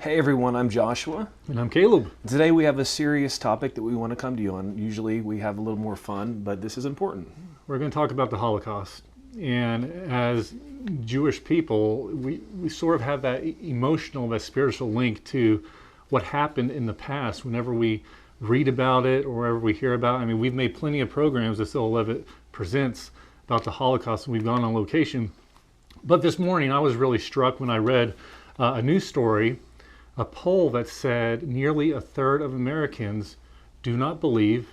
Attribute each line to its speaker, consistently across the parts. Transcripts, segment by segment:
Speaker 1: Hey everyone, I'm Joshua.
Speaker 2: And I'm Caleb.
Speaker 1: Today we have a serious topic that we want to come to you on. Usually we have a little more fun, but this is important.
Speaker 2: We're going to talk about the Holocaust. And as Jewish people, we sort of have that emotional, that spiritual link to what happened in the past whenever we read about it or wherever we hear about it. I mean, we've made plenty of programs that Still Levitt presents about the Holocaust, and we've gone on location. But this morning I was really struck when I read a news story, a poll that said nearly a third of Americans do not believe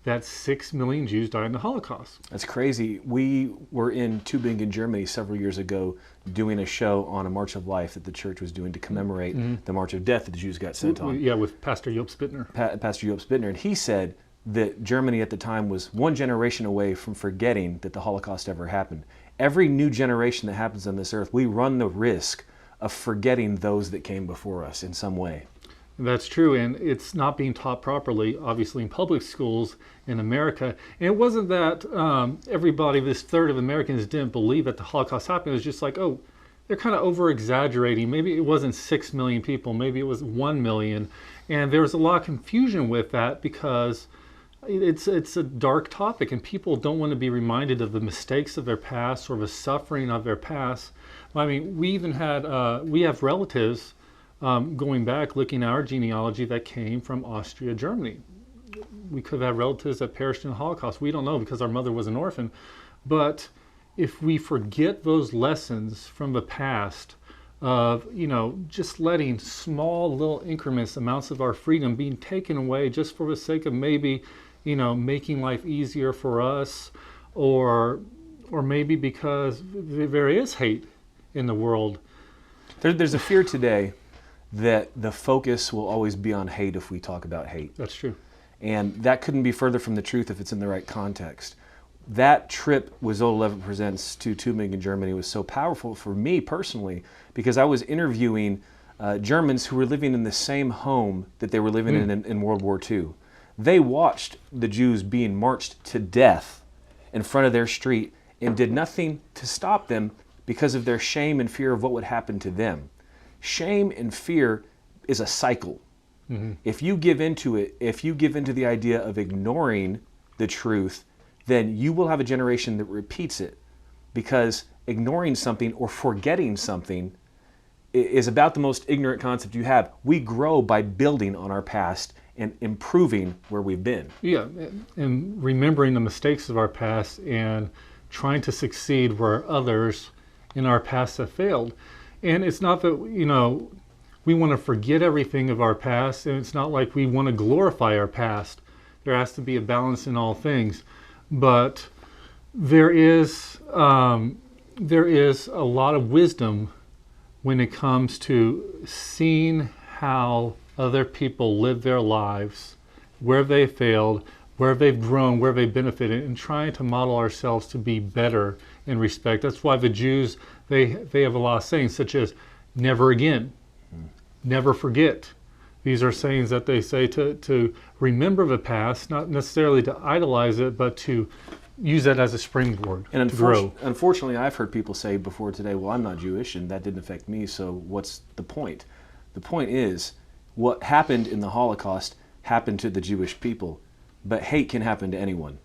Speaker 2: that 6 million Jews died in the Holocaust.
Speaker 1: That's crazy. We were in Tübingen, Germany several years ago doing a show on a March of Life that the church was doing to commemorate the March of Death that the Jews got sent on.
Speaker 2: Yeah, with Pastor Job Spittner.
Speaker 1: Pastor Job Spittner, and he said that Germany at the time was one generation away from forgetting that the Holocaust ever happened. Every new generation that happens on this earth, we run the risk of forgetting those that came before us in some way.
Speaker 2: That's true, and it's not being taught properly, obviously, in public schools in America. And it wasn't that everybody, this third of Americans, didn't believe that the Holocaust happened. It was just like, oh, they're kind of over-exaggerating. Maybe it wasn't 6 million people, maybe it was 1 million. And there was a lot of confusion with that because it's a dark topic, and people don't want to be reminded of the mistakes of their past or the suffering of their past. I mean, we even had, we have relatives going back, looking at our genealogy that came from Austria, Germany. We could have had relatives that perished in the Holocaust. We don't know because our mother was an orphan. But if we forget those lessons from the past of, just letting small little increments, amounts of our freedom being taken away just for the sake of maybe, making life easier for us, or maybe because there is hate in the world.
Speaker 1: There's a fear today that the focus will always be on hate if we talk about hate.
Speaker 2: That's true.
Speaker 1: And that couldn't be further from the truth if it's in the right context. That trip with Zola Levitt Presents to Tübingen, Germany was so powerful for me personally because I was interviewing Germans who were living in the same home that they were living in World War II. They watched the Jews being marched to death in front of their street and did nothing to stop them because of their shame and fear of what would happen to them. Shame and fear is a cycle. If you give into it, if you give into the idea of ignoring the truth, then you will have a generation that repeats it, because ignoring something or forgetting something is about the most ignorant concept you have. We grow by building on our past and improving where we've been.
Speaker 2: Yeah, and remembering the mistakes of our past and trying to succeed where others in our past have failed. And it's not that, we want to forget everything of our past, and it's not like we want to glorify our past. There has to be a balance in all things. But there is a lot of wisdom when it comes to seeing how other people live their lives, where they failed, where they've grown, where they've benefited, and trying to model ourselves to be better in respect. That's why the Jews, they have a lot of sayings such as never again, never forget. These are sayings that they say to remember the past, not necessarily to idolize it, but to use that as a springboard
Speaker 1: and
Speaker 2: to grow.
Speaker 1: Unfortunately, I've heard people say before today, well, I'm not Jewish and that didn't affect me, so what's the point? The point is, what happened in the Holocaust happened to the Jewish people, but hate can happen to anyone.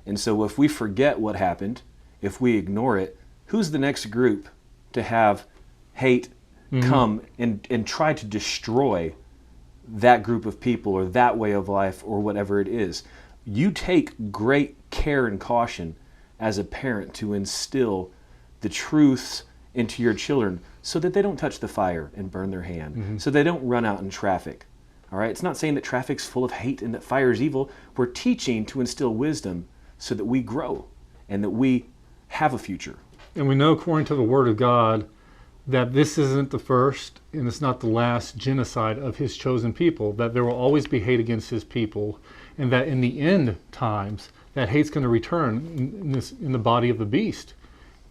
Speaker 1: And so if we forget what happened, if we ignore it, who's the next group to have hate come and try to destroy that group of people or that way of life or whatever it is? You take great care and caution as a parent to instill the truths into your children so that they don't touch the fire and burn their hand, so they don't run out in traffic. All right? It's not saying that traffic's full of hate and that fire is evil. We're teaching to instill wisdom so that we grow and that we have a future.
Speaker 2: And we know, according to the Word of God, that this isn't the first and it's not the last genocide of His chosen people, that there will always be hate against His people, and that in the end times, that hate's going to return in the body of the beast.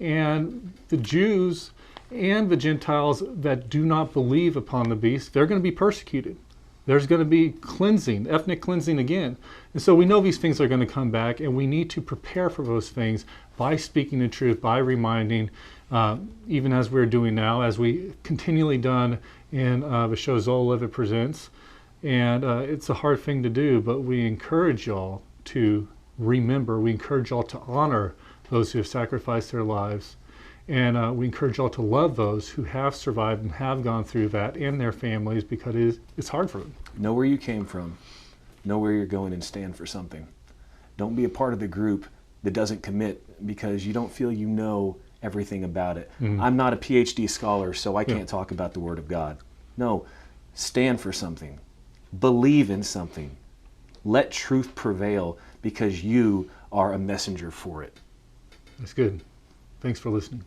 Speaker 2: And the Jews and the Gentiles that do not believe upon the beast, they're going to be persecuted. There's going to be cleansing, ethnic cleansing again. And so we know these things are going to come back, and we need to prepare for those things by speaking the truth, by reminding, even as we're doing now, as we continually done in the show Zola Levitt Presents. And it's a hard thing to do, but we encourage y'all to remember, we encourage y'all to honor those who have sacrificed their lives. And we encourage y'all to love those who have survived and have gone through that and their families, because it's hard for them.
Speaker 1: Know where you came from. Know where you're going and stand for something. Don't be a part of the group that doesn't commit because you don't feel you know everything about it. I'm not a PhD scholar, so I can't talk about the Word of God. No, stand for something. Believe in something. Let truth prevail because you are a messenger for it.
Speaker 2: That's good. Thanks for listening.